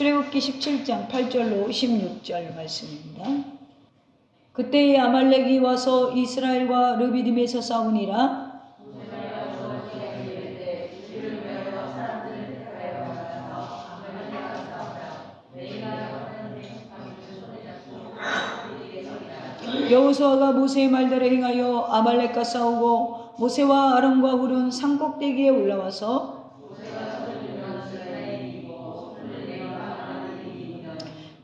출애굽기 17장 8절로 16절 말씀입니다. 그때에 아말렉이 와서 이스라엘과 르비딤에서 싸우니라. 여호수아가 모세의 말대로 행하여 아말렉과 싸우고 모세와 아론과 훌은 산꼭대기에 올라와서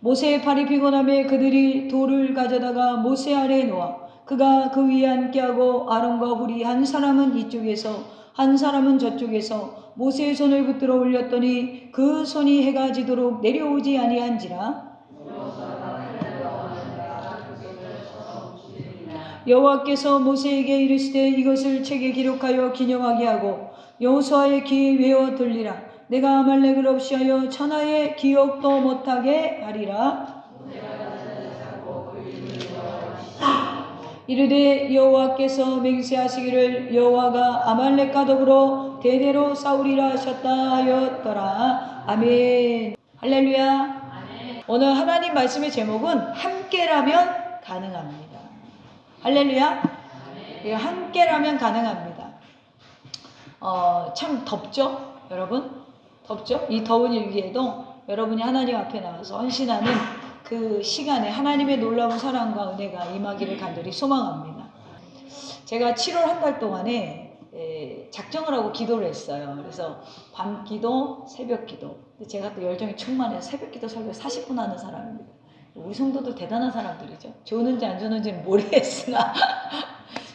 모세의 팔이 피곤함에 그들이 돌을 가져다가 모세 아래에 놓아 그가 그 위에 앉게하고 아론과 훌이 한 사람은 이쪽에서 한 사람은 저쪽에서 모세의 손을 붙들어 올렸더니 그 손이 해가 지도록 내려오지 아니한지라. 여호와께서 모세에게 이르시되 이것을 책에 기록하여 기념하게 하고 여호수아의 귀에 외워 들리라. 내가 아말렉을 없이하여 천하의 기억도 못하게 하리라. 이르되 여호와께서 맹세하시기를 여호와가 아말렉과 더불어 대대로 싸우리라 하셨다 하였더라. 아멘. 할렐루야. 오늘 하나님 말씀의 제목은 함께라면 가능합니다. 할렐루야. 함께라면 가능합니다. 참 덥죠 여러분? 덥죠? 이 더운 일기에도 여러분이 하나님 앞에 나와서 헌신하는 그 시간에 하나님의 놀라운 사랑과 은혜가 임하기를 간절히 소망합니다. 제가 7월 한 달 동안에 작정을 하고 기도를 했어요. 그래서 밤 기도, 새벽 기도. 제가 또 열정이 충만해서 새벽 기도 설교 40분 하는 사람입니다. 우리 성도들 대단한 사람들이죠. 좋은지 안 좋은지는 모르겠으나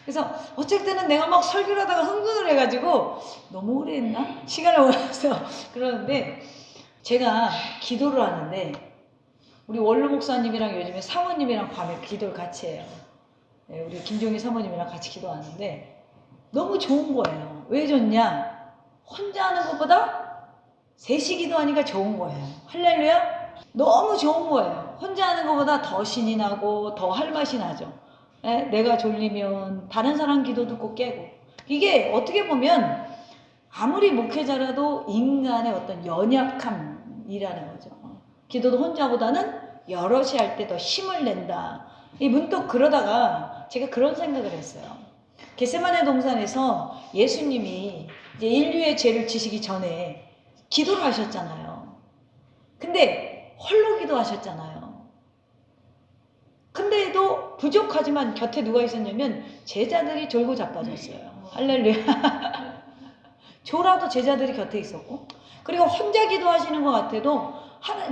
그래서 어쩔 때는 내가 막 설교를 하다가 흥분을 해가지고 너무 오래 했나? 시간을 몰라서 그러는데 제가 기도를 하는데 우리 원로 목사님이랑 요즘에 사모님이랑 밤에 기도를 같이 해요. 우리 김종희 사모님이랑 같이 기도하는데 너무 좋은 거예요. 왜 좋냐? 혼자 하는 것보다 셋이 기도하니까 좋은 거예요. 할렐루야? 너무 좋은 거예요. 혼자 하는 것보다 더 신이 나고 더 할 맛이 나죠. 내가 졸리면 다른 사람 기도 듣고 깨고. 이게 어떻게 보면 아무리 목회자라도 인간의 어떤 연약함이라는 거죠. 기도도 혼자보다는 여럿이 할 때 더 힘을 낸다. 문득 그러다가 제가 그런 생각을 했어요. 겟세마네 동산에서 예수님이 이제 인류의 죄를 지시기 전에 기도를 하셨잖아요. 근데 홀로 기도하셨잖아요. 근데도 부족하지만 곁에 누가 있었냐면 제자들이 졸고 자빠졌어요. 할렐루야. 졸아도 제자들이 곁에 있었고, 그리고 혼자 기도하시는 것 같아도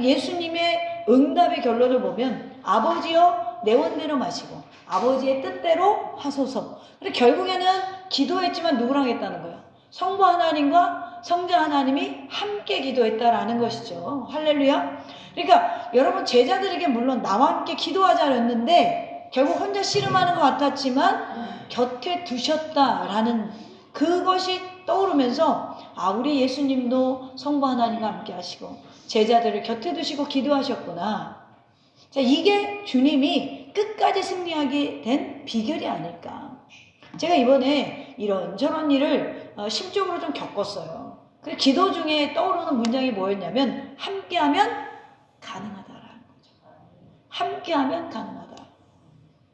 예수님의 응답의 결론을 보면 아버지여 내 원대로 마시고 아버지의 뜻대로 하소서. 그리고 결국에는 기도했지만 누구랑 했다는 거예요? 성부 하나님과 성자 하나님이 함께 기도했다라는 것이죠. 할렐루야. 그러니까 여러분 제자들에게 물론 나와 함께 기도하자였는데 결국 혼자 씨름하는 것 같았지만 곁에 두셨다라는 그것이 떠오르면서 우리 예수님도 성부 하나님과 함께 하시고 제자들을 곁에 두시고 기도하셨구나. 자, 이게 주님이 끝까지 승리하게 된 비결이 아닐까. 제가 이번에 이런저런 일을 심적으로 좀 겪었어요. 그 기도 중에 떠오르는 문장이 뭐였냐면 함께하면 가능하다라는 거죠. 함께하면 가능하다.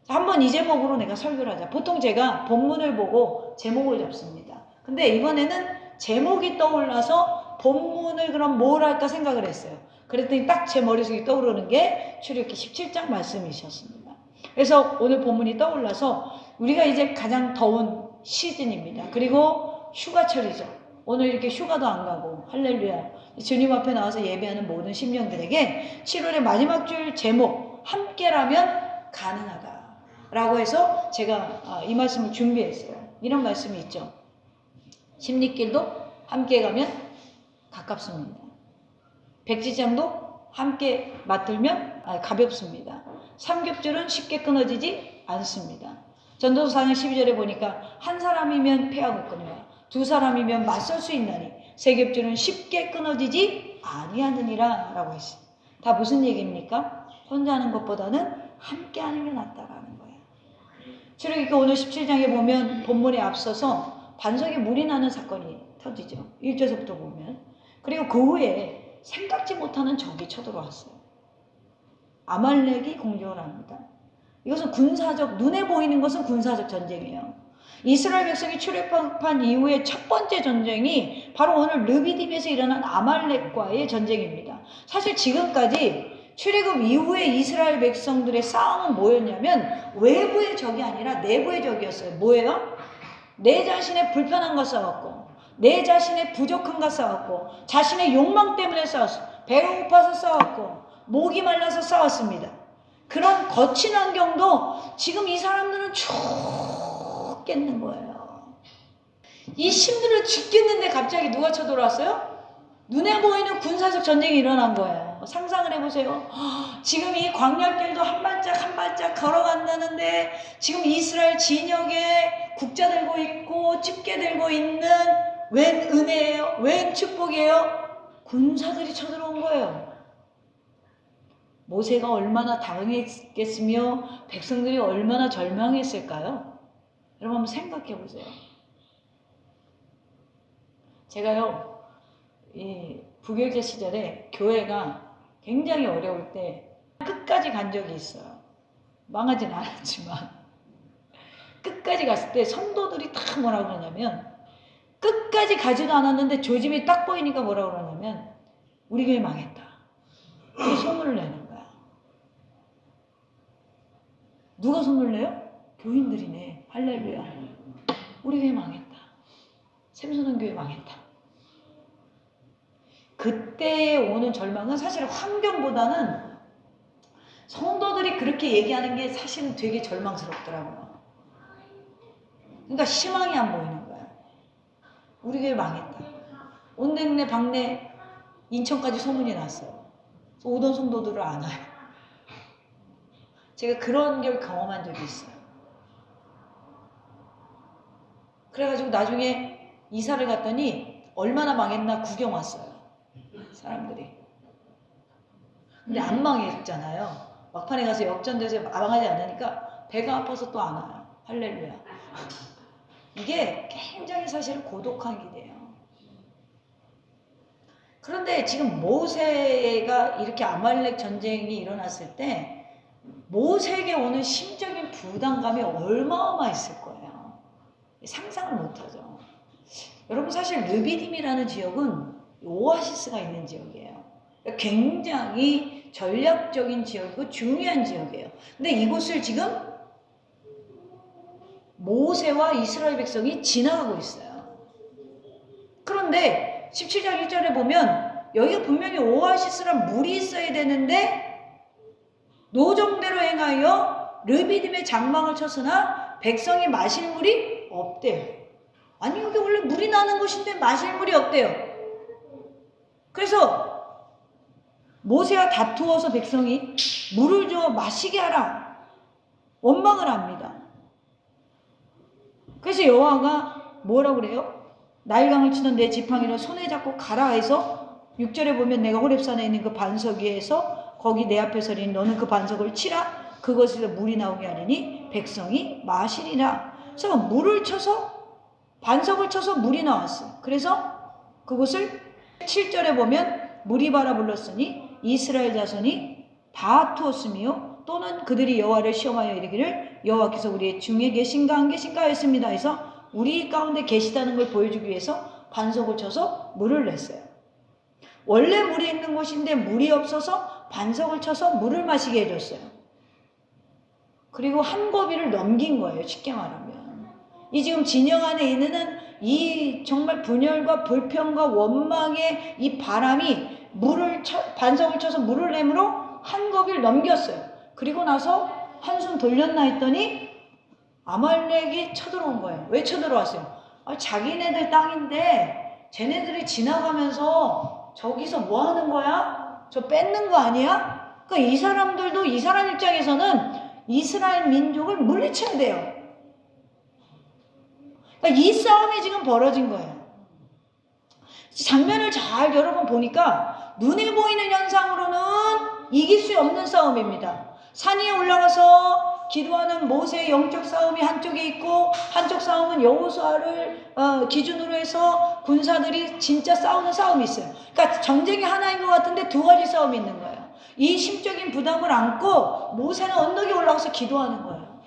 한번 이 제목으로 내가 설교를 하자. 보통 제가 본문을 보고 제목을 잡습니다. 근데 이번에는 제목이 떠올라서 본문을 그럼 뭘 할까 생각을 했어요. 그랬더니 딱 제 머릿속에 떠오르는 게 출애굽기 17장 말씀이셨습니다. 그래서 오늘 본문이 떠올라서 우리가 이제 가장 더운 시즌입니다. 그리고 휴가철이죠. 오늘 이렇게 휴가도 안 가고 할렐루야. 주님 앞에 나와서 예배하는 모든 심령들에게 7월의 마지막 주일 제목 함께라면 가능하다 라고 해서 제가 이 말씀을 준비했어요. 이런 말씀이 있죠. 십리길도 함께 가면 가깝습니다. 백지장도 함께 맡들면 가볍습니다. 삼겹줄은 쉽게 끊어지지 않습니다. 전도서 4장 12절에 보니까 한 사람이면 패하겠거니와 두 사람이면 맞설 수 있나니 세 겹줄은 쉽게 끊어지지 아니하느니라 라고 했어요. 다 무슨 얘기입니까? 혼자 하는 것보다는 함께 하는 게 낫다라는 거예요. 출애굽기 오늘 17장에 보면 본문에 앞서서 반석에 물이 나는 사건이 터지죠. 1절서부터 보면. 그리고 그 후에 생각지 못하는 적이 쳐들어왔어요. 아말렉이 공격을 합니다. 이것은 군사적, 눈에 보이는 것은 군사적 전쟁이에요. 이스라엘 백성이 출애굽한 이후에 첫 번째 전쟁이 바로 오늘 르비딤에서 일어난 아말렉과의 전쟁입니다. 사실 지금까지 출애굽 이후에 이스라엘 백성들의 싸움은 뭐였냐면 외부의 적이 아니라 내부의 적이었어요. 뭐예요? 내 자신의 불편함과 싸웠고, 내 자신의 부족함과 싸웠고, 자신의 욕망 때문에 싸웠어요. 배가 고파서 싸웠고, 목이 말라서 싸웠습니다. 그런 거친 환경도 지금 이 사람들은 죽겠는 거예요. 이 힘들어 죽겠는데 갑자기 누가 쳐들어왔어요? 눈에 보이는 군사적 전쟁이 일어난 거예요. 상상을 해보세요. 지금 이 광야길도 한 발짝 한 발짝 걸어간다는데 지금 이스라엘 진영에 국자 들고 있고 집게 들고 있는 웬 은혜예요? 웬 축복이에요? 군사들이 쳐들어온 거예요. 모세가 얼마나 당황했겠으며 백성들이 얼마나 절망했을까요? 여러분 한번 생각해 보세요. 제가요, 이 부교육자 시절에 교회가 굉장히 어려울 때 끝까지 간 적이 있어요. 망하진 않았지만 끝까지 갔을 때 성도들이 다 뭐라고 그러냐면, 끝까지 가지도 않았는데 조짐이 딱 보이니까 뭐라고 그러냐면 우리 교회 망했다. 이 소문을 내는 거야. 누가 소문을 내요? 교인들이네. 할렐루야. 우리 교회 망했다. 샘소동 교회 망했다. 그때 오는 절망은 사실 환경보다는 성도들이 그렇게 얘기하는 게 사실은 되게 절망스럽더라고요. 그러니까 희망이 안 보이는 거야. 우리 교회 망했다. 온 동네 방네 인천까지 소문이 났어요. 오던 성도들을 안 와요. 제가 그런 걸 경험한 적이 있어요. 그래가지고 나중에 이사를 갔더니 얼마나 망했나 구경 왔어요. 사람들이. 근데 안 망했잖아요. 막판에 가서 역전돼서 망하지 않으니까 배가 아파서 또 안 와요. 할렐루야. 이게 굉장히 사실 고독한 길이에요. 그런데 지금 모세가 이렇게 아말렉 전쟁이 일어났을 때 모세에게 오는 심적인 부담감이 어마어마했을 거예요. 상상을 못하죠. 여러분 사실 르비딤이라는 지역은 오아시스가 있는 지역이에요. 굉장히 전략적인 지역이고 중요한 지역이에요. 근데 이곳을 지금 모세와 이스라엘 백성이 지나가고 있어요. 그런데 17장 1절에 보면 여기가 분명히 오아시스란 물이 있어야 되는데 노정대로 행하여 르비딤의 장막을 쳤으나 백성이 마실 물이 없대요. 아니 여기 원래 물이 나는 곳인데 마실 물이 없대요. 그래서 모세와 다투어서 백성이 물을 줘 마시게 하라 원망을 합니다. 그래서 여호와가 뭐라고 그래요? 나일강을 치던 내 지팡이를 손에 잡고 가라 해서 6절에 보면 내가 호렙산에 있는 그 반석 위에서 거기 내 앞에 서리니 너는 그 반석을 치라. 그것에서 물이 나오게 하리니 백성이 마시리라. 그래서 물을 쳐서 반석을 쳐서 물이 나왔어요. 그래서 그것을 7절에 보면 물이 바라 불렀으니 이스라엘 자손이 다투었으며 또는 그들이 여호와를 시험하여 이르기를 여호와께서 우리의 중에 계신가 안 계신가 했습니다. 해서 우리 가운데 계시다는 걸 보여주기 위해서 반석을 쳐서 물을 냈어요. 원래 물이 있는 곳인데 물이 없어서 반석을 쳐서 물을 마시게 해줬어요. 그리고 한 고비를 넘긴 거예요. 쉽게 말하면. 이 지금 진영 안에 있는 이 정말 분열과 불평과 원망의 이 바람이 반석을 쳐서 물을 내므로 한 고비를 넘겼어요. 그리고 나서 한숨 돌렸나 했더니 아말렉이 쳐들어온 거예요. 왜 쳐들어왔어요? 자기네들 땅인데 쟤네들이 지나가면서 저기서 뭐 하는 거야? 저 뺏는 거 아니야? 그러니까 이 사람들도 이 사람 입장에서는 이스라엘 민족을 물리쳐야 돼요. 그러니까 이 싸움이 지금 벌어진 거예요. 장면을 잘 여러분 보니까 눈에 보이는 현상으로는 이길 수 없는 싸움입니다. 산 위에 올라가서 기도하는 모세의 영적 싸움이 한쪽에 있고 한쪽 싸움은 여호수아를 기준으로 해서 군사들이 진짜 싸우는 싸움이 있어요. 그러니까 전쟁이 하나인 것 같은데 두 가지 싸움이 있는 거예요. 이 심적인 부담을 안고 모세는 언덕에 올라가서 기도하는 거예요.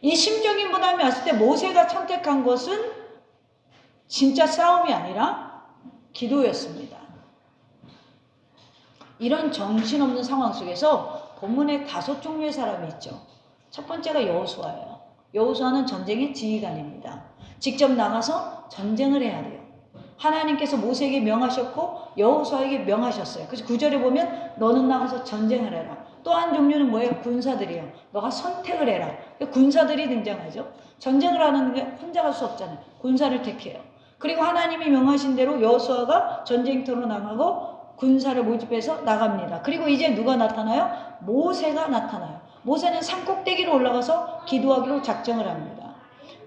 이 심적인 부담이 왔을 때 모세가 선택한 것은 진짜 싸움이 아니라 기도였습니다. 이런 정신없는 상황 속에서 본문에 5종류의 사람이 있죠. 첫 번째가 여호수아예요. 여호수아는 전쟁의 지휘관입니다. 직접 나가서 전쟁을 해야 돼요. 하나님께서 모세에게 명하셨고 여호수아에게 명하셨어요. 그래서 9절에 보면 너는 나가서 전쟁을 해라. 또 한 종류는 뭐예요? 군사들이에요. 너가 선택을 해라. 군사들이 등장하죠. 전쟁을 하는 게 혼자 갈 수 없잖아요. 군사를 택해요. 그리고 하나님이 명하신 대로 여호수아가 전쟁터로 나가고 군사를 모집해서 나갑니다. 그리고 이제 누가 나타나요? 모세가 나타나요. 모세는 산꼭대기로 올라가서 기도하기로 작정을 합니다.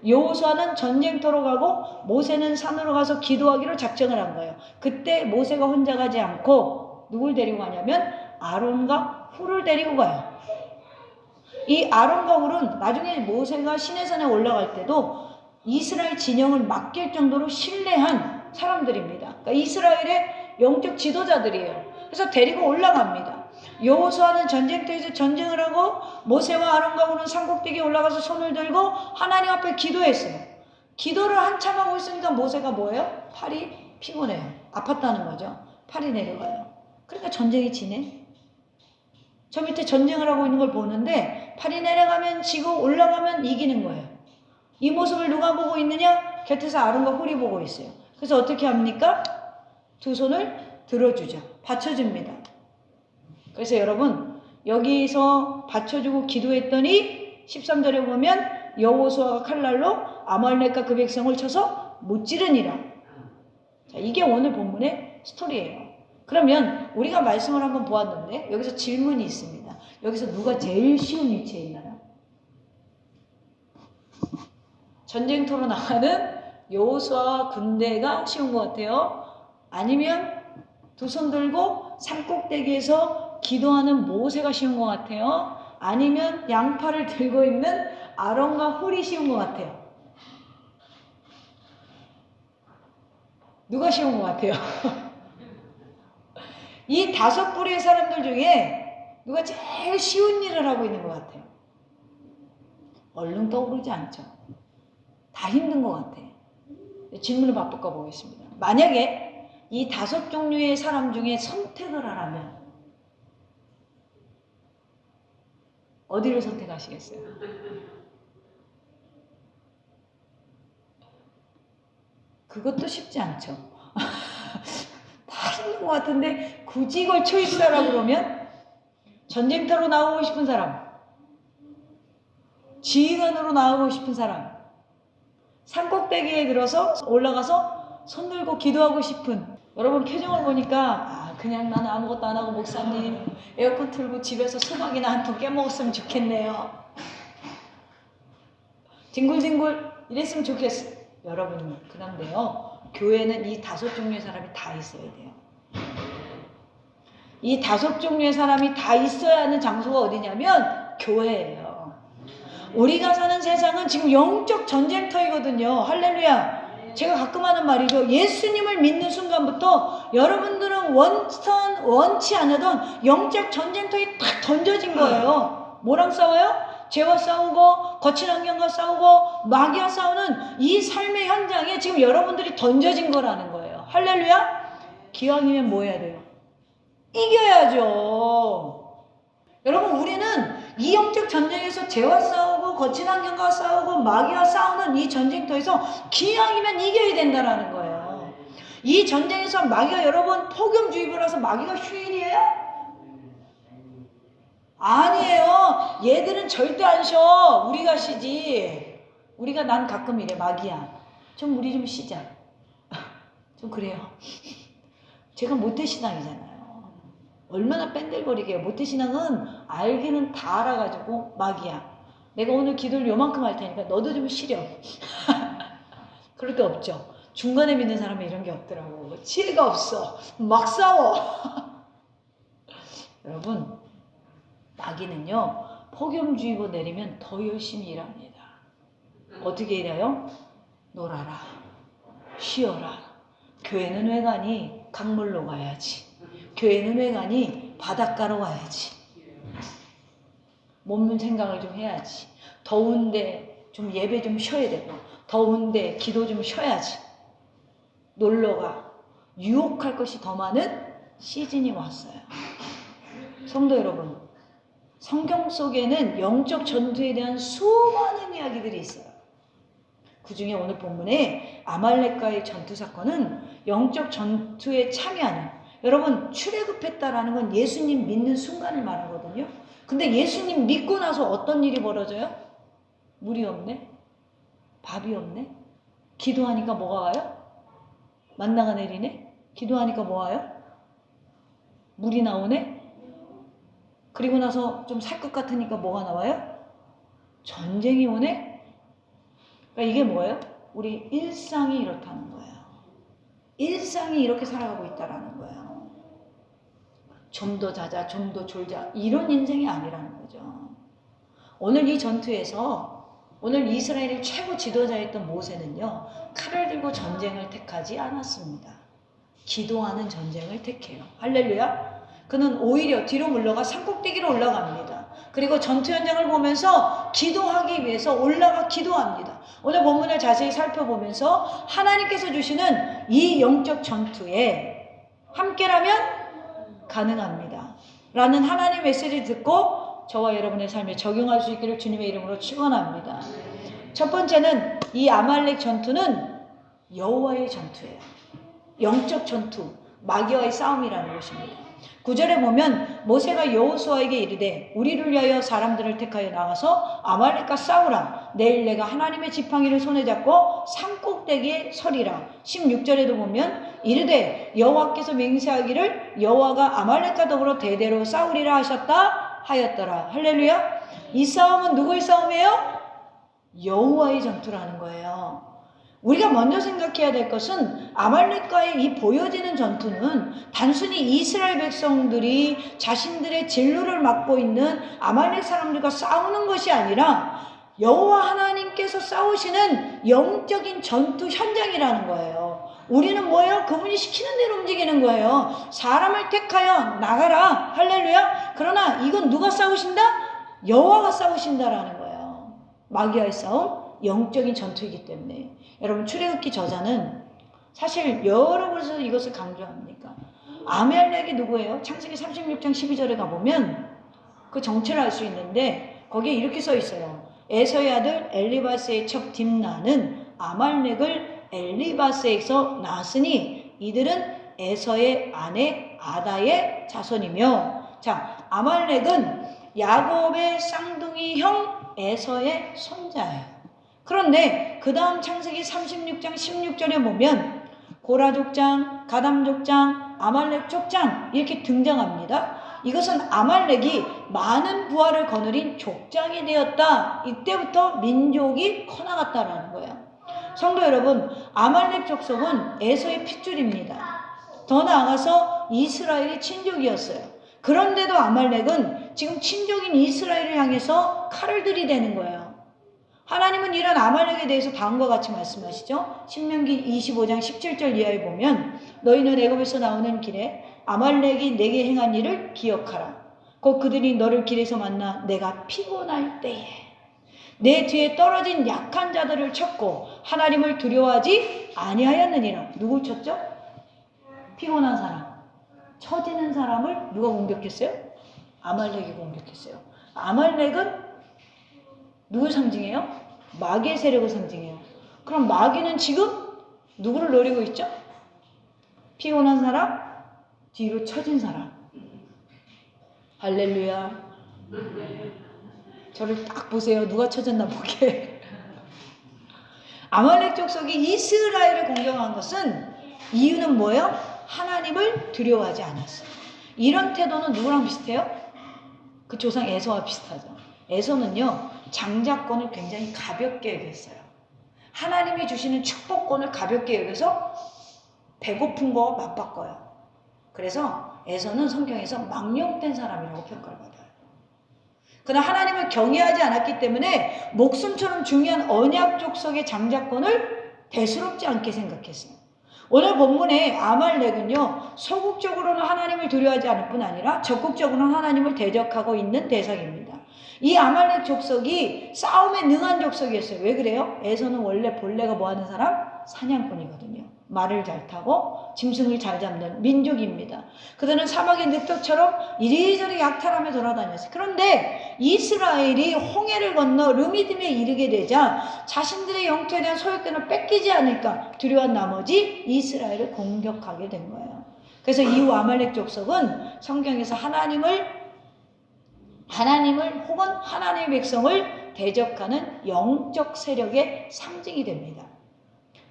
여호수아는 전쟁터로 가고 모세는 산으로 가서 기도하기로 작정을 한 거예요. 그때 모세가 혼자 가지 않고 누굴 데리고 가냐면 아론과 훌을 데리고 가요. 이 아론과 훌은 나중에 모세가 시내산에 올라갈 때도 이스라엘 진영을 맡길 정도로 신뢰한 사람들입니다. 그러니까 이스라엘의 영적 지도자들이에요. 그래서 데리고 올라갑니다. 여호수아는 전쟁터에서 전쟁을 하고 모세와 아론과 훌은 산꼭대기에 올라가서 손을 들고 하나님 앞에 기도했어요. 기도를 한참 하고 있으니까 모세가 뭐예요? 팔이 피곤해요. 아팠다는 거죠. 팔이 내려가요. 그러니까 전쟁이 지네. 저 밑에 전쟁을 하고 있는 걸 보는데 팔이 내려가면 지고 올라가면 이기는 거예요. 이 모습을 누가 보고 있느냐? 곁에서 아론과 훌이 보고 있어요. 그래서 어떻게 합니까? 두 손을 들어주죠. 받쳐줍니다. 그래서 여러분 여기서 받쳐주고 기도했더니 13절에 보면 여호수아가 칼날로 아말렉과 그 백성을 쳐서 못 지르니라. 자, 이게 오늘 본문의 스토리예요. 그러면 우리가 말씀을 한번 보았는데 여기서 질문이 있습니다. 여기서 누가 제일 쉬운 위치에 있나요? 전쟁터로 나가는 여호수아 군대가 쉬운 것 같아요. 아니면 두 손 들고 산꼭대기에서 기도하는 모세가 쉬운 것 같아요. 아니면 양팔을 들고 있는 아론과 훌이 쉬운 것 같아요. 누가 쉬운 것 같아요? 이 5부류의 사람들 중에 누가 제일 쉬운 일을 하고 있는 것 같아요? 얼른 떠오르지 않죠. 다 힘든 것 같아. 질문을 바꿔 보겠습니다. 만약에 이 5종류의 사람 중에 선택을 하라면 어디를 선택하시겠어요? 그것도 쉽지 않죠. 다 힘든 것 같은데 굳이 이걸 초이스하라고 그러면 전쟁터로 나오고 싶은 사람, 지휘관으로 나오고 싶은 사람, 산꼭대기에 들어서 올라가서 손 들고 기도하고 싶은, 여러분 표정을 보니까 그냥 나는 아무것도 안 하고 목사님 에어컨 틀고 집에서 수박이나 한 통 깨먹었으면 좋겠네요. 뒹굴뒹굴 이랬으면 좋겠어. 여러분 그런데요, 교회는 이 5종류의 사람이 다 있어야 돼요. 이 5종류의 사람이 다 있어야 하는 장소가 어디냐면 교회예요. 우리가 사는 세상은 지금 영적 전쟁터이거든요. 할렐루야. 제가 가끔 하는 말이죠. 예수님을 믿는 순간부터 여러분들은 원치 않으던 영적 전쟁터에 딱 던져진 거예요. 뭐랑 싸워요? 죄와 싸우고 거친 환경과 싸우고 마귀와 싸우는 이 삶의 현장에 지금 여러분들이 던져진 거라는 거예요. 할렐루야. 기왕이면 뭐 해야 돼요? 이겨야죠. 여러분 우리는 이 영적 전쟁에서 죄와 싸우고 거친 환경과 싸우고 마귀와 싸우는 이 전쟁터에서 기왕이면 이겨야 된다는 거예요. 이 전쟁에서 마귀가 여러분 폭염 주의보라서 마귀가 휴일이에요? 아니에요. 얘들은 절대 안 쉬어. 우리가 쉬지. 난 가끔 이래. 마귀야, 좀 우리 좀 쉬자. 좀 그래요. 제가 모태신앙이잖아요. 얼마나 뺀들거리게요. 모태신앙은 알기는 다 알아가지고 마귀야, 내가 오늘 기도를 요만큼 할 테니까 너도 좀 쉬려. 그럴 때 없죠. 중간에 믿는 사람은 이런 게 없더라고. 지혜가 없어. 막 싸워. 여러분 마귀는요 폭염주의보 내리면 더 열심히 일합니다. 어떻게 일해요? 놀아라, 쉬어라. 교회는 왜 가니? 강물로 가야지. 교회는 왜 가니? 바닷가로 가야지. 몸 생각을 좀 해야지. 더운데 좀 예배 좀 쉬어야 되고, 더운데 기도 좀 쉬어야지. 놀러가. 유혹할 것이 더 많은 시즌이 왔어요. 성도 여러분, 성경 속에는 영적 전투에 대한 수많은 이야기들이 있어요. 그 중에 오늘 본문에 아말렉과의 전투 사건은 영적 전투에 참여하는, 여러분 출애굽했다라는 건 예수님 믿는 순간을 말하거든요. 근데 예수님 믿고 나서 어떤 일이 벌어져요? 물이 없네? 밥이 없네? 기도하니까 뭐가 와요? 만나가 내리네? 기도하니까 뭐 와요? 물이 나오네? 그리고 나서 좀 살 것 같으니까 뭐가 나와요? 전쟁이 오네? 그러니까 이게 뭐예요? 우리 일상이 이렇다는 거예요. 일상이 이렇게 살아가고 있다라는 거예요. 좀 더 자자, 좀 더 졸자, 이런 인생이 아니라는 거죠. 오늘 이 전투에서 오늘 이스라엘의 최고 지도자였던 모세는요, 칼을 들고 전쟁을 택하지 않았습니다. 기도하는 전쟁을 택해요. 할렐루야. 그는 오히려 뒤로 물러가 산꼭대기로 올라갑니다. 그리고 전투 현장을 보면서 기도하기 위해서 올라가 기도합니다. 오늘 본문을 자세히 살펴보면서 하나님께서 주시는 이 영적 전투에 함께라면 가능합니다 라는 하나님의 메시지를 듣고 저와 여러분의 삶에 적용할 수 있기를 주님의 이름으로 축원합니다. 첫 번째는 이 아말렉 전투는 여호와의 전투예요. 영적 전투, 마귀와의 싸움이라는 것입니다. 9절에 보면 모세가 여호수아에게 이르되 우리를 위하여 사람들을 택하여 나가서 아말렉과 싸우라. 내일 내가 하나님의 지팡이를 손에 잡고 산꼭대기에 서리라. 16절에도 보면 이르되 여호와께서 맹세하기를 여호와가 아말렉과 더불어 대대로 싸우리라 하였더라. 할렐루야. 이 싸움은 누구의 싸움이에요? 여호와의 전투라는 거예요. 우리가 먼저 생각해야 될 것은 아말렉과의 이 보여지는 전투는 단순히 이스라엘 백성들이 자신들의 진로를 맡고 있는 아말렉 사람들과 싸우는 것이 아니라 여호와 하나님께서 싸우시는 영적인 전투 현장이라는 거예요. 우리는 뭐예요? 그분이 시키는 대로 움직이는 거예요. 사람을 택하여 나가라. 할렐루야. 그러나 이건 누가 싸우신다? 여호와가 싸우신다라는 거예요. 마귀와의 싸움, 영적인 전투이기 때문에. 여러분 출애굽기 저자는 사실 여러 곳에서 이것을 강조합니까? 아말렉이 누구예요? 창세기 36장 12절에 가보면 그 정체를 알 수 있는데 거기에 이렇게 써 있어요. 에서의 아들 엘리바스의 첩 딥나는 아말렉을 엘리바스에서 낳았으니 이들은 에서의 아내 아다의 자손이며, 자, 아말렉은 야곱의 쌍둥이 형 에서의 손자예요. 그런데 그 다음 창세기 36장 16절에 보면 고라 족장, 가담 족장, 아말렉 족장 이렇게 등장합니다. 이것은 아말렉이 많은 부하를 거느린 족장이 되었다. 이때부터 민족이 커나갔다라는 거예요. 성도 여러분, 아말렉 족속은 에서의 핏줄입니다. 더 나아가서 이스라엘의 친족이었어요. 그런데도 아말렉은 지금 친족인 이스라엘을 향해서 칼을 들이대는 거예요. 하나님은 이런 아말렉에 대해서 다음과 같이 말씀하시죠. 신명기 25장 17절 이하에 보면 너희는 애굽에서 나오는 길에 아말렉이 내게 행한 일을 기억하라. 곧 그들이 너를 길에서 만나 내가 피곤할 때에 내 뒤에 떨어진 약한 자들을 쳤고 하나님을 두려워하지 아니하였느니라. 누굴 쳤죠? 피곤한 사람. 처지는 사람을 누가 공격했어요? 아말렉이 공격했어요. 아말렉은 누굴 상징해요? 마귀의 세력을 상징해요. 그럼 마귀는 지금 누구를 노리고 있죠? 피곤한 사람, 뒤로 처진 사람. 할렐루야. 저를 딱 보세요. 누가 처졌나 보게. 아말렉 족속이 이스라엘을 공격한 것은 이유는 뭐예요? 하나님을 두려워하지 않았어요. 이런 태도는 누구랑 비슷해요? 그 조상 에서와 비슷하죠. 에서는요, 장자권을 굉장히 가볍게 여겼어요. 하나님이 주시는 축복권을 가볍게 여겨서 배고픈 거 맞바꿔요. 그래서 에서는 성경에서 망령된 사람이라고 평가를 받아요. 그러나 하나님을 경외하지 않았기 때문에 목숨처럼 중요한 언약 족속의 장자권을 대수롭지 않게 생각했어요. 오늘 본문의 아말렉은요, 소극적으로는 하나님을 두려워하지 않을 뿐 아니라 적극적으로는 하나님을 대적하고 있는 대상입니다. 이 아말렉 족속이 싸움에 능한 족속이었어요. 왜 그래요? 에서는 원래 본래가 뭐 하는 사람? 사냥꾼이거든요. 말을 잘 타고 짐승을 잘 잡는 민족입니다. 그들은 사막의 늑대처럼 이리저리 약탈하며 돌아다녔어요. 그런데 이스라엘이 홍해를 건너 르미딤에 이르게 되자 자신들의 영토에 대한 소유권을 뺏기지 않을까 두려운 나머지 이스라엘을 공격하게 된 거예요. 그래서 이후 아말렉 족속은 성경에서 하나님을 혹은 하나님의 백성을 대적하는 영적 세력의 상징이 됩니다.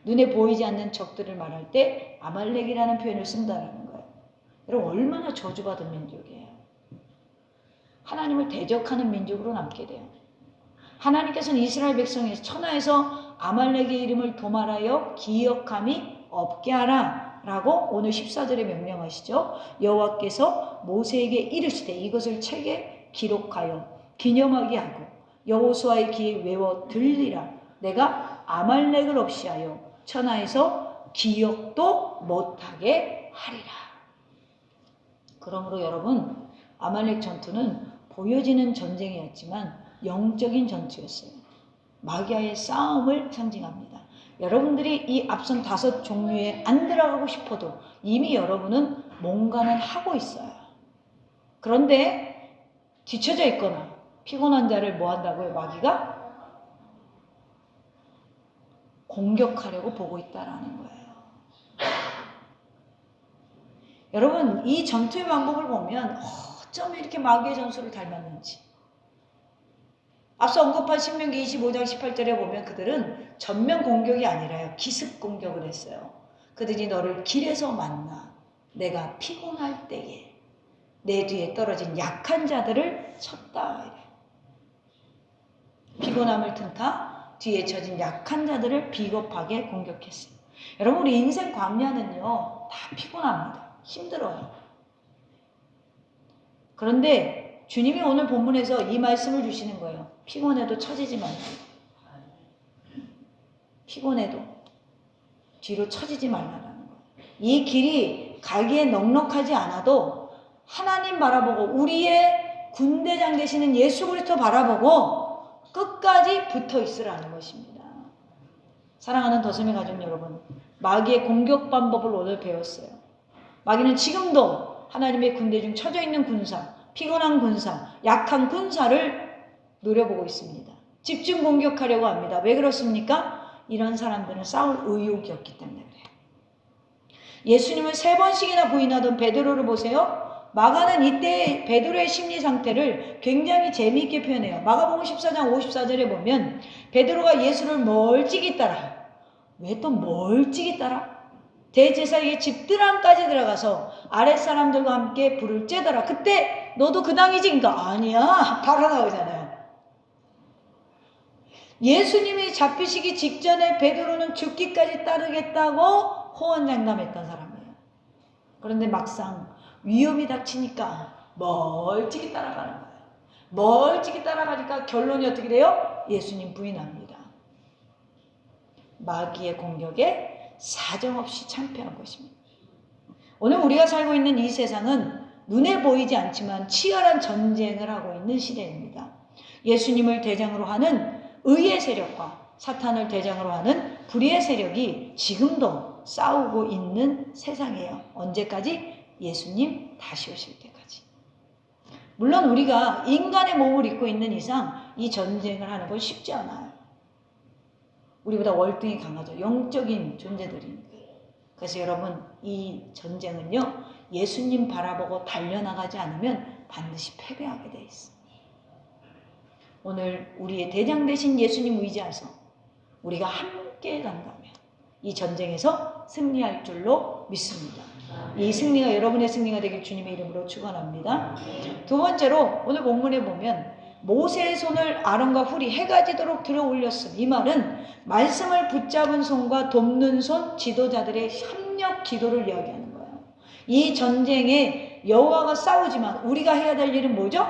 눈에 보이지 않는 적들을 말할 때 아말렉이라는 표현을 쓴다라는 거예요. 여러분, 얼마나 저주받은 민족이에요. 하나님을 대적하는 민족으로 남게 돼요. 하나님께서는 이스라엘 백성에서 천하에서 아말렉의 이름을 도말하여 기억함이 없게 하라 라고 오늘 14절에 명령하시죠. 여호와께서 모세에게 이르시되 이것을 책에 기록하여 기념하게 하고 여호수아의 귀에 외워 들리라. 내가 아말렉을 없이 하여 천하에서 기억도 못하게 하리라. 그러므로 여러분, 아말렉 전투는 보여지는 전쟁이었지만 영적인 전투였어요. 마귀와의 싸움을 상징합니다. 여러분들이 이 앞선 5 종류에 안 들어가고 싶어도 이미 여러분은 뭔가는 하고 있어요. 그런데 뒤처져 있거나 피곤한 자를 뭐 한다고요? 마귀가 공격하려고 보고 있다라는 거예요. 여러분, 이 전투의 방법을 보면 어쩜 이렇게 마귀의 전술을 닮았는지. 앞서 언급한 신명기 25장 18절에 보면 그들은 전면 공격이 아니라요, 기습 공격을 했어요. 그들이 너를 길에서 만나 내가 피곤할 때에 내 뒤에 떨어진 약한 자들을 쳤다. 피곤함을 틈타 뒤에 처진 약한 자들을 비겁하게 공격했어요. 여러분, 우리 인생 광야는요, 다 피곤합니다. 힘들어요. 그런데 주님이 오늘 본문에서 이 말씀을 주시는 거예요. 피곤해도 처지지 말라. 피곤해도 뒤로 처지지 말라라는 거예요. 이 길이 가기에 넉넉하지 않아도 하나님 바라보고 우리의 군대장 되시는 예수 그리스도 바라보고 끝까지 붙어 있으라는 것입니다. 사랑하는 더스미 가족 여러분, 마귀의 공격 방법을 오늘 배웠어요. 마귀는 지금도 하나님의 군대 중 처져 있는 군사, 피곤한 군사, 약한 군사를 노려보고 있습니다. 집중 공격하려고 합니다. 왜 그렇습니까? 이런 사람들은 싸울 의욕이 없기 때문에 그래요. 예수님을 3번씩이나 부인하던 베드로를 보세요. 마가는 이때 베드로의 심리 상태를 굉장히 재미있게 표현해요. 마가복음 14장 54절에 보면 베드로가 예수를 멀찍이 따라, 왜 또 멀찍이 따라? 대제사장의 집들 안까지 들어가서 아랫사람들과 함께 불을 쬐더라. 그때 너도 그 당이지? 그러니까 아니야, 바로 나오잖아요. 예수님이 잡히시기 직전에 베드로는 죽기까지 따르겠다고 호언장담했던 사람이에요. 그런데 막상 위험이 닥치니까 멀찍이 따라가는 거예요. 멀찍이 따라가니까 결론이 어떻게 돼요? 예수님 부인합니다. 마귀의 공격에 사정없이 참패한 것입니다. 오늘 우리가 살고 있는 이 세상은 눈에 보이지 않지만 치열한 전쟁을 하고 있는 시대입니다. 예수님을 대장으로 하는 의의 세력과 사탄을 대장으로 하는 불의의 세력이 지금도 싸우고 있는 세상이에요. 언제까지? 예수님 다시 오실 때까지. 물론 우리가 인간의 몸을 입고 있는 이상 이 전쟁을 하는 건 쉽지 않아요. 우리보다 월등히 강하죠. 영적인 존재들이니까. 그래서 여러분, 이 전쟁은요, 예수님 바라보고 달려나가지 않으면 반드시 패배하게 돼 있습니다. 오늘 우리의 대장 되신 예수님 의지해서 우리가 함께 간다면 이 전쟁에서 승리할 줄로 믿습니다. 이 승리가 여러분의 승리가 되길 주님의 이름으로 축원합니다. 2번째로 오늘 본문에 보면 모세의 손을 아론과 훌이 해가 지도록 들어 올렸음. 이 말은 말씀을 붙잡은 손과 돕는 손, 지도자들의 협력 기도를 이야기하는 거예요. 이 전쟁에 여호와가 싸우지만 우리가 해야 될 일은 뭐죠?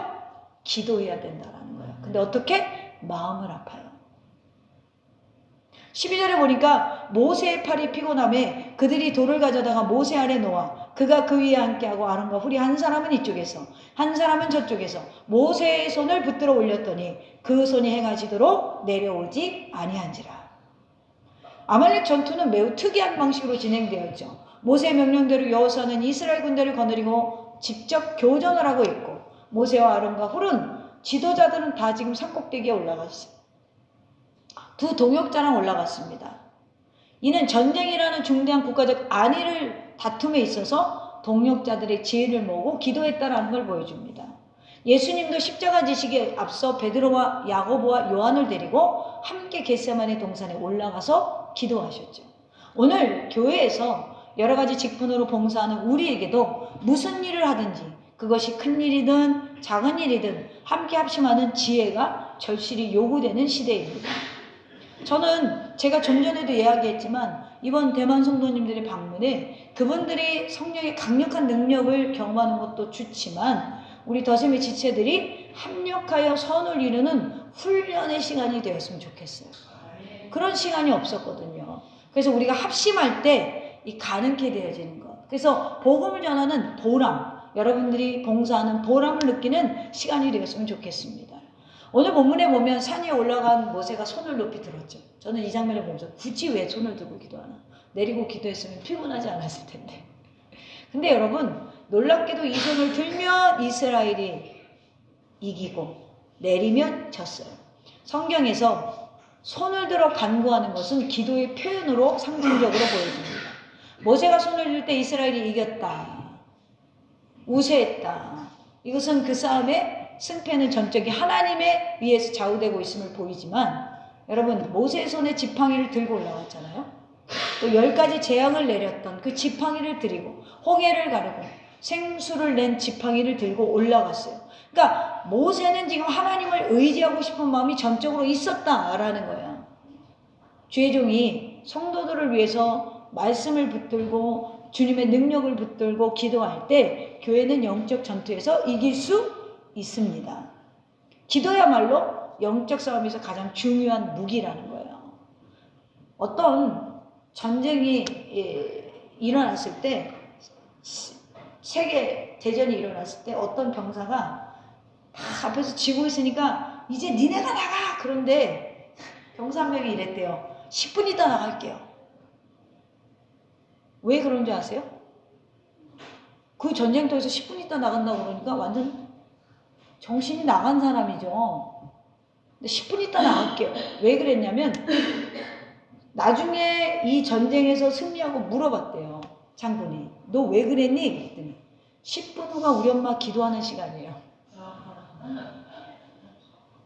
기도해야 된다라는 근데 어떻게? 마음을 아파요. 12절에 보니까 모세의 팔이 피곤함에 그들이 돌을 가져다가 모세 아래 놓아 그가 그 위에 함께하고 아론과 훌이 한 사람은 이쪽에서 한 사람은 저쪽에서 모세의 손을 붙들어 올렸더니 그 손이 해가 지도록 내려오지 아니한지라. 아말렉 전투는 매우 특이한 방식으로 진행되었죠. 모세의 명령대로 여호수아는 이스라엘 군대를 거느리고 직접 교전을 하고 있고 모세와 아론과 훌은 지도자들은 다 지금 산꼭대기에 올라갔어요. 두 동역자랑 올라갔습니다. 이는 전쟁이라는 중대한 국가적 안위를 다툼에 있어서 동역자들의 지혜를 모으고 기도했다라는 걸 보여줍니다. 예수님도 십자가 지시기에 앞서 베드로와 야고보와 요한을 데리고 함께 겟세마네 동산에 올라가서 기도하셨죠. 오늘 교회에서 여러 가지 직분으로 봉사하는 우리에게도 무슨 일을 하든지 그것이 큰 일이든 작은 일이든 함께 합심하는 지혜가 절실히 요구되는 시대입니다. 저는 제가 좀 전에도 이야기했지만 이번 대만 성도님들의 방문에 그분들이 성령의 강력한 능력을 경험하는 것도 좋지만 우리 더셈의 지체들이 합력하여 선을 이루는 훈련의 시간이 되었으면 좋겠어요. 그런 시간이 없었거든요. 그래서 우리가 합심할 때 이 가능케 되어지는 것. 그래서 복음을 전하는 보람, 여러분들이 봉사하는 보람을 느끼는 시간이 되었으면 좋겠습니다. 오늘 본문에 보면 산 위에 올라간 모세가 손을 높이 들었죠. 저는 이 장면을 보면서 굳이 왜 손을 들고 기도하나? 내리고 기도했으면 피곤하지 않았을 텐데. 근데 여러분 놀랍게도 이 손을 들면 이스라엘이 이기고 내리면 졌어요. 성경에서 손을 들어 간구하는 것은 기도의 표현으로 상징적으로 보여집니다. 모세가 손을 들 때 이스라엘이 이겼다. 우세했다. 이것은 그 싸움의 승패는 전적이 하나님의 위에서 좌우되고 있음을 보이지만 여러분 모세의 손에 지팡이를 들고 올라갔잖아요. 또 10가지 재앙을 내렸던 그 지팡이를 들이고 홍해를 가르고 생수를 낸 지팡이를 들고 올라갔어요. 그러니까 모세는 지금 하나님을 의지하고 싶은 마음이 전적으로 있었다라는 거예요. 주의 종이 성도들을 위해서 말씀을 붙들고 주님의 능력을 붙들고 기도할 때 교회는 영적 전투에서 이길 수 있습니다. 기도야말로 영적 싸움에서 가장 중요한 무기라는 거예요. 어떤 전쟁이 일어났을 때 세계 대전이 일어났을 때 어떤 병사가 다 앞에서 지고 있으니까 이제 니네가 나가! 그런데 병사 한 명이 이랬대요. 10분 있다 나갈게요. 왜 그런 줄 아세요? 그 전쟁터에서 10분 있다 나간다고 그러니까 완전 정신이 나간 사람이죠. 근데 10분 있다 나갈게요. 왜 그랬냐면 나중에 이 전쟁에서 승리하고 물어봤대요. 장군이. 너 왜 그랬니? 그랬더니 10분 후가 우리 엄마 기도하는 시간이에요.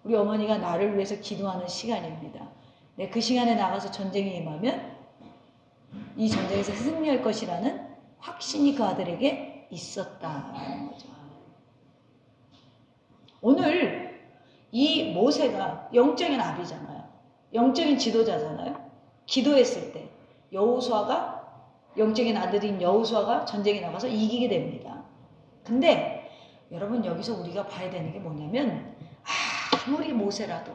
우리 어머니가 나를 위해서 기도하는 시간입니다. 내 그 시간에 나가서 전쟁에 임하면 이 전쟁에서 승리할 것이라는 확신이 그 아들에게 있었다는 거죠. 오늘 이 모세가 영적인 아비잖아요. 영적인 지도자잖아요. 기도했을 때 여호수아가 영적인 아들인 여호수아가 전쟁에 나가서 이기게 됩니다. 근데 여러분 여기서 우리가 봐야 되는 게 뭐냐면 아무리 모세라도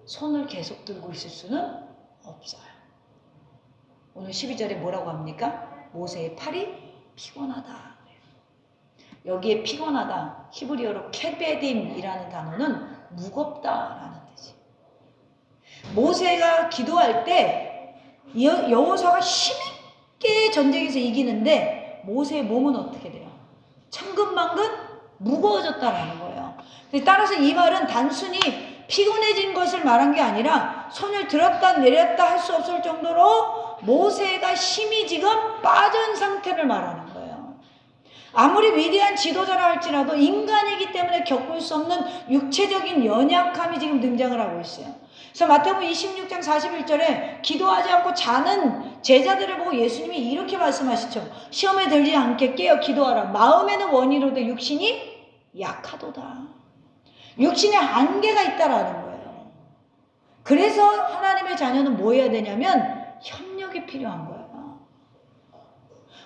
손을 계속 들고 있을 수는 없어요. 오늘 12절에 뭐라고 합니까? 모세의 팔이 피곤하다. 여기에 피곤하다, 히브리어로 케베딤이라는 단어는 무겁다라는 뜻이에요. 모세가 기도할 때 여호수아가 힘있게 전쟁에서 이기는데 모세의 몸은 어떻게 돼요? 천근만근 무거워졌다라는 거예요. 따라서 이 말은 단순히 피곤해진 것을 말한 게 아니라 손을 들었다 내렸다 할 수 없을 정도로 모세가 힘이 지금 빠진 상태를 말하는 거예요. 아무리 위대한 지도자라 할지라도 인간이기 때문에 겪을 수 없는 육체적인 연약함이 지금 등장을 하고 있어요. 그래서 마태복음 26장 41절에 기도하지 않고 자는 제자들을 보고 예수님이 이렇게 말씀하시죠. 시험에 들지 않게 깨어 기도하라. 마음에는 원이로되 육신이 약하도다. 육신에 한계가 있다라는 거예요. 그래서 하나님의 자녀는 뭐 해야 되냐면 협력이 필요한 거예요.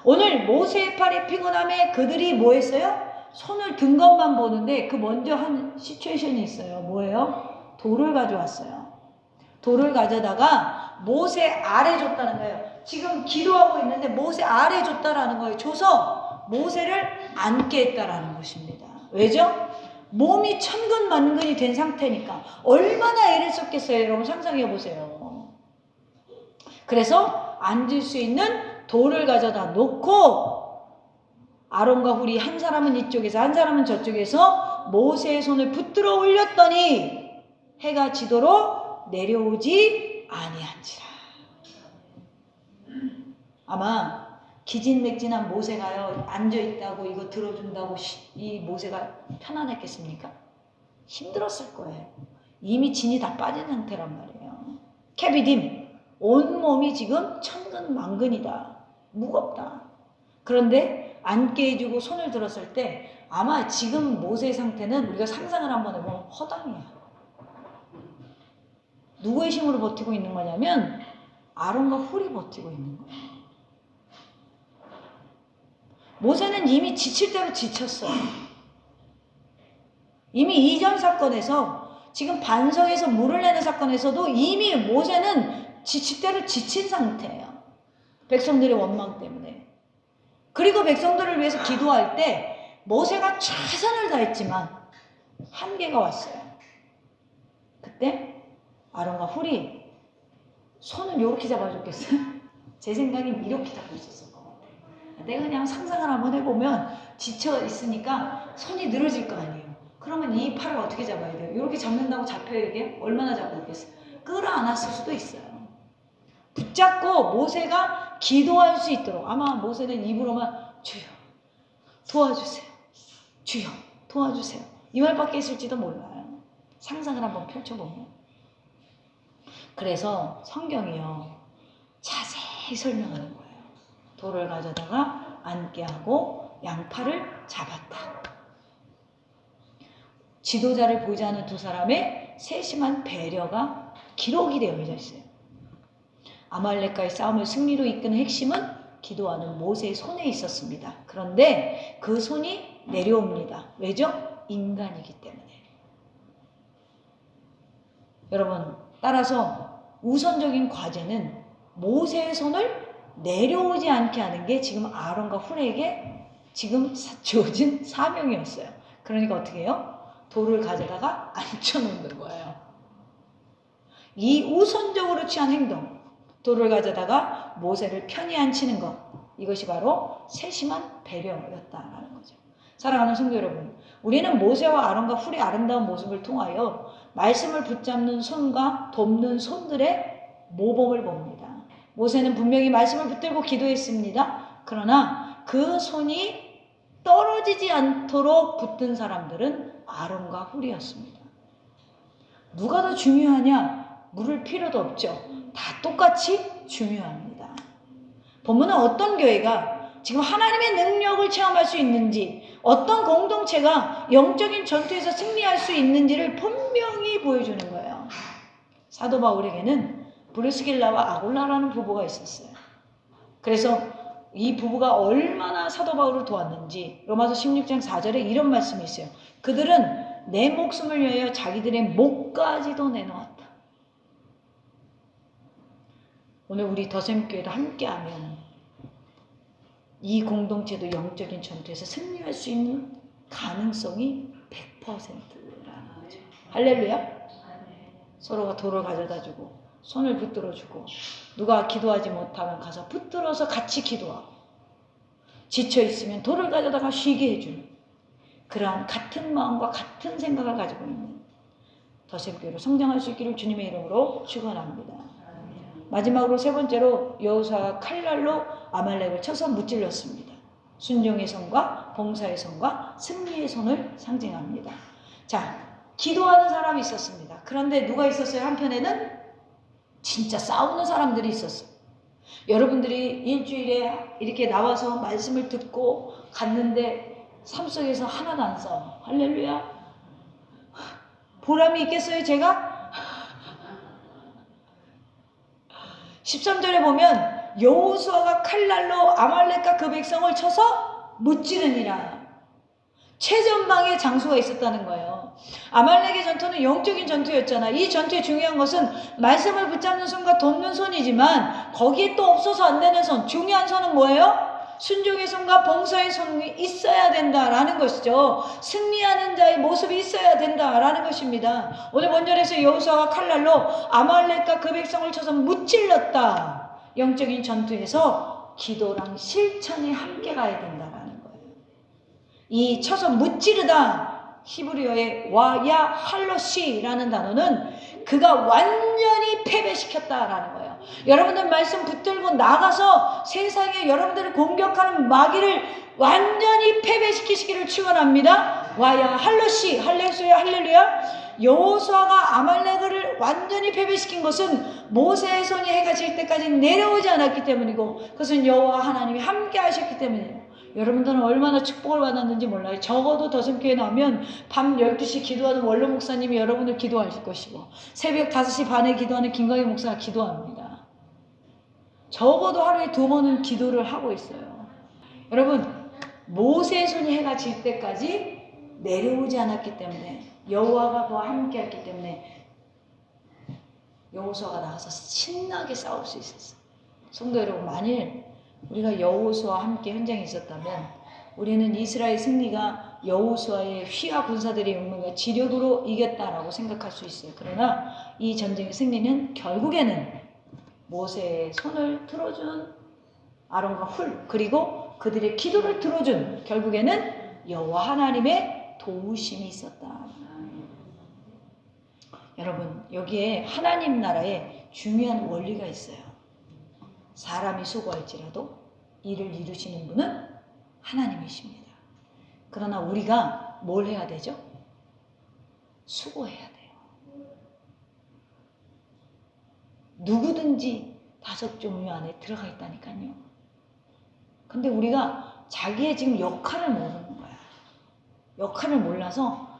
오늘 모세의 팔이 피곤함에 그들이 뭐 했어요? 손을 든 것만 보는데 그 먼저 한 시츄에이션이 있어요. 뭐예요? 돌을 가져왔어요. 돌을 가져다가 모세 아래 줬다는 거예요. 지금 기도하고 있는데 모세 아래 줬다라는 거예요. 줘서 모세를 앉게 했다라는 것입니다. 왜죠? 몸이 천근만근이 된 상태니까 얼마나 애를 썼겠어요. 여러분 상상해 보세요. 그래서 앉을 수 있는 돌을 가져다 놓고 아론과 훌이 한 사람은 이쪽에서 한 사람은 저쪽에서 모세의 손을 붙들어 올렸더니 해가 지도록 내려오지 아니한지라. 아마 기진맥진한 모세가요, 앉아있다고 이거 들어준다고 이 모세가 편안했겠습니까? 힘들었을 거예요. 이미 진이 다 빠진 상태란 말이에요. 캐비딤, 온몸이 지금 천근만근이다. 무겁다. 그런데 앉게 해주고 손을 들었을 때 아마 지금 모세의 상태는 우리가 상상을 한번 해보면 허당이야. 누구의 힘으로 버티고 있는 거냐면 아론과 훌이 버티고 있는 거예요. 모세는 이미 지칠 대로 지쳤어요. 이미 이전 사건에서 지금 반석에서 물을 내는 사건에서도 이미 모세는 지칠 대로 지친 상태예요. 백성들의 원망 때문에. 그리고 백성들을 위해서 기도할 때 모세가 최선을 다했지만 한계가 왔어요. 그때 아론과 훌이 손을 이렇게 잡아줬겠어요? 제 생각엔 이렇게 잡고 있었을 것 같아요. 내가 그냥 상상을 한번 해보면 지쳐 있으니까 손이 늘어질 거 아니에요. 그러면 이 팔을 어떻게 잡아야 돼요? 이렇게 잡는다고 잡혀요 이게? 얼마나 잡고 있겠어요? 끌어안았을 수도 있어요. 붙잡고 모세가 기도할 수 있도록. 아마 모세는 입으로만 주여 도와주세요. 주여 도와주세요. 이 말밖에 있을지도 몰라요. 상상을 한번 펼쳐보면. 그래서 성경이요 자세히 설명하는 거예요. 돌을 가져다가 앉게 하고 양팔을 잡았다. 지도자를 보지 않은 두 사람의 세심한 배려가 기록이 되어 있어요. 아말렉과의 싸움을 승리로 이끄는 핵심은 기도하는 모세의 손에 있었습니다. 그런데 그 손이 내려옵니다. 왜죠? 인간이기 때문에. 여러분, 따라서 우선적인 과제는 모세의 손을 내려오지 않게 하는 게 지금 아론과 훌에게 지금 주어진 사명이었어요. 그러니까 어떻게 해요? 돌을 가져다가 앉혀놓는 거예요. 이 우선적으로 취한 행동, 돌을 가져다가 모세를 편히 앉히는 것, 이것이 바로 세심한 배려였다라는 거죠. 사랑하는 성도 여러분, 우리는 모세와 아론과 훌의 아름다운 모습을 통하여 말씀을 붙잡는 손과 돕는 손들의 모범을 봅니다. 모세는 분명히 말씀을 붙들고 기도했습니다. 그러나 그 손이 떨어지지 않도록 붙든 사람들은 아론과 훌이었습니다. 누가 더 중요하냐? 물을 필요도 없죠. 다 똑같이 중요합니다. 본문은 어떤 교회가 지금 하나님의 능력을 체험할 수 있는지, 어떤 공동체가 영적인 전투에서 승리할 수 있는지를 분명히 보여주는 거예요. 사도 바울에게는 브리스길라와 아굴라라는 부부가 있었어요. 그래서 이 부부가 얼마나 사도 바울을 도왔는지 로마서 16장 4절에 이런 말씀이 있어요. 그들은 내 목숨을 위하여 자기들의 목까지도 내놓았다. 오늘 우리 더샘교회도 함께하면 이 공동체도 영적인 전투에서 승리할 수 있는 가능성이 100%라는 거죠. 할렐루야. 서로가 돌을 가져다주고 손을 붙들어주고, 누가 기도하지 못하면 가서 붙들어서 같이 기도하고, 지쳐있으면 돌을 가져다가 쉬게 해주는 그러한 같은 마음과 같은 생각을 가지고 있는 더샘교회로 성장할 수 있기를 주님의 이름으로 축원합니다. 마지막으로 세 번째로 여호수아가 칼날로 아말렉을 쳐서 무찔렀습니다. 순종의 손과 봉사의 손과 승리의 손을 상징합니다. 자, 기도하는 사람이 있었습니다. 그런데 누가 있었어요? 한편에는 진짜 싸우는 사람들이 있었어요. 여러분들이 일주일에 이렇게 나와서 말씀을 듣고 갔는데 삶 속에서 하나도 안 싸워. 할렐루야. 보람이 있겠어요, 제가? 13절에 보면 여호수아가 칼날로 아말렉과 그 백성을 쳐서 무찌르니라. 최전방에 장수가 있었다는 거예요. 아말렉의 전투는 영적인 전투였잖아. 이 전투의 중요한 것은 말씀을 붙잡는 손과 돕는 손이지만 거기에 또 없어서 안 되는 손, 중요한 손은 뭐예요? 순종의 손과 봉사의 손이 있어야 된다라는 것이죠. 승리하는 자의 모습이 있어야 된다라는 것입니다. 오늘 본절에서 여호수아가 칼날로 아말렉과 그 백성을 쳐서 무찔렀다. 영적인 전투에서 기도랑 실천이 함께 가야 된다라는 거예요. 이 쳐서 무찌르다, 히브리어의 와야 할로시라는 단어는 그가 완전히 패배시켰다라는 거예요. 여러분들 말씀 붙들고 나가서 세상에 여러분들을 공격하는 마귀를 완전히 패배시키시기를 축원합니다. 와야 할로시, 할렐루야, 할렐루야. 여호수아가 아말렉을 완전히 패배시킨 것은 모세의 손이 해가 질 때까지 내려오지 않았기 때문이고, 그것은 여호와 하나님이 함께 하셨기 때문이에요. 여러분들은 얼마나 축복을 받았는지 몰라요. 적어도 더샘교회 나오면 밤 12시 기도하는 원로 목사님이 여러분을 기도하실 것이고, 새벽 5시 반에 기도하는 김광희 목사가 기도합니다. 적어도 하루에 2번은 기도를 하고 있어요. 여러분, 모세의 손이 해가 질 때까지 내려오지 않았기 때문에, 여호와가 그와 함께 했기 때문에 여호수아가 나가서 신나게 싸울 수 있었어요. 성도 여러분, 만일 우리가 여호수아와 함께 현장에 있었다면 우리는 이스라엘 승리가 여호수아의 휘하 군사들의 용맹과 지력으로 이겼다라고 생각할 수 있어요. 그러나 이 전쟁의 승리는 결국에는 모세의 손을 들어준 아론과 훌, 그리고 그들의 기도를 들어준 결국에는 여호와 하나님의 도우심이 있었다. 여러분, 여기에 하나님 나라에 중요한 원리가 있어요. 사람이 수고할지라도 이를 이루시는 분은 하나님이십니다. 그러나 우리가 뭘 해야 되죠? 수고해야 돼요. 누구든지 5종류 안에 들어가 있다니까요. 근데 우리가 자기의 지금 역할을 모르는 거야. 역할을 몰라서,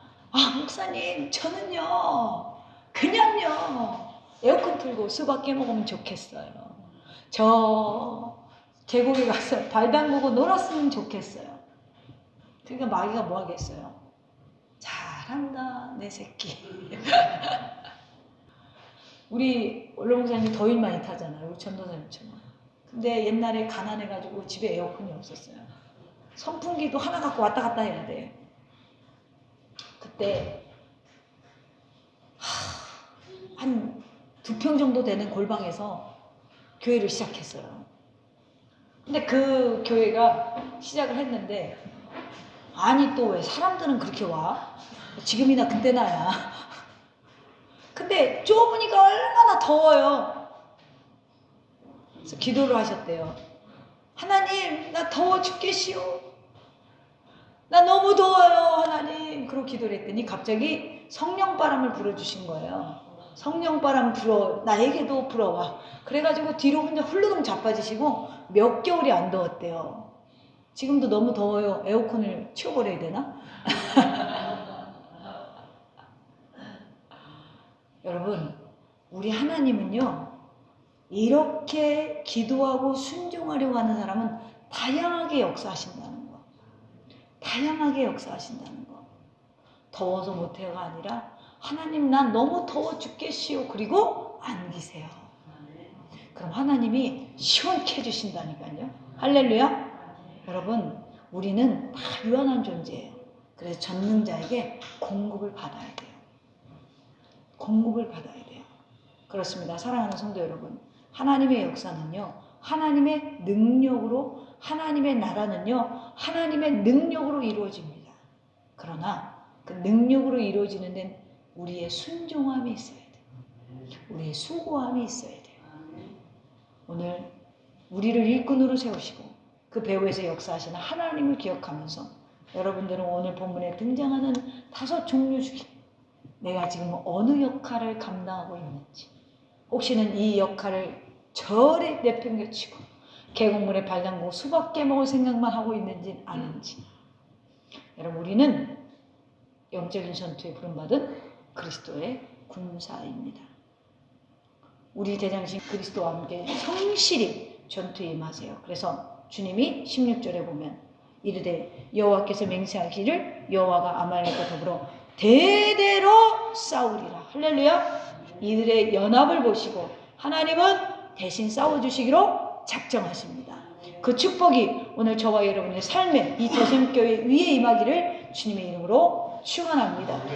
목사님, 저는요, 그냥요, 에어컨 틀고 수박 깨먹으면 좋겠어요. 저 계곡에 가서 발 담그고 놀았으면 좋겠어요. 그러니까 마귀가 뭐 하겠어요? 잘한다, 내 새끼. 우리 원로 목사님 더위 많이 타잖아요. 우리 전도사님처럼. 근데 옛날에 가난해가지고 집에 에어컨이 없었어요. 선풍기도 하나 갖고 왔다 갔다 해야 돼. 그때 한 2평 정도 되는 골방에서 교회를 시작했어요. 근데 그 교회가 시작을 했는데, 아니 또 왜 사람들은 그렇게 와? 지금이나 그때나야. 근데 좁으니까 얼마나 더워요. 그래서 기도를 하셨대요. 하나님, 나 더워 죽겠시오. 나 너무 더워요, 하나님. 그러고 기도를 했더니 갑자기 성령 바람을 불어주신 거예요. 성령 바람 불어, 나에게도 불어와. 그래가지고 뒤로 혼자 훌르덩 자빠지시고 몇 개월이 안 더웠대요. 지금도 너무 더워요. 에어컨을 치워버려야 되나? 여러분, 우리 하나님은요, 이렇게 기도하고 순종하려고 하는 사람은 다양하게 역사하신다는 거. 다양하게 역사하신다는 거. 더워서 못해가 아니라, 하나님, 난 너무 더워 죽겠시오. 그리고 안기세요. 그럼 하나님이 시원케 해주신다니까요. 할렐루야. 여러분, 우리는 다 유한한 존재예요. 그래서 전능자에게 공급을 받아야 돼요. 공급을 받아야 돼요. 그렇습니다. 사랑하는 성도 여러분, 하나님의 역사는요, 하나님의 능력으로, 하나님의 나라는요, 하나님의 능력으로 이루어집니다. 그러나 그 능력으로 이루어지는 데는 우리의 순종함이 있어야 돼요. 우리의 수고함이 있어야 돼요. 오늘 우리를 일꾼으로 세우시고 그 배후에서 역사하시는 하나님을 기억하면서 여러분들은 오늘 본문에 등장하는 5 종류 중에 내가 지금 어느 역할을 감당하고 있는지, 혹시는 이 역할을 절에 내팽개치고 계곡물에 발 담그고 수박 깨먹을 생각만 하고 있는지 아닌지. 여러분, 우리는 영적인 전투에 부름받은 그리스도의 군사입니다. 우리 대장신 그리스도와 함께 성실히 전투에 임하세요. 그래서 주님이 16절에 보면 이르되 여호와께서 맹세하시기를 여호와가 아말렉과 더불어 대대로 싸우리라. 할렐루야. 이들의 연합을 보시고 하나님은 대신 싸워주시기로 작정하십니다. 그 축복이 오늘 저와 여러분의 삶에 이 대샘교회 위에 임하기를 주님의 이름으로 축원합니다.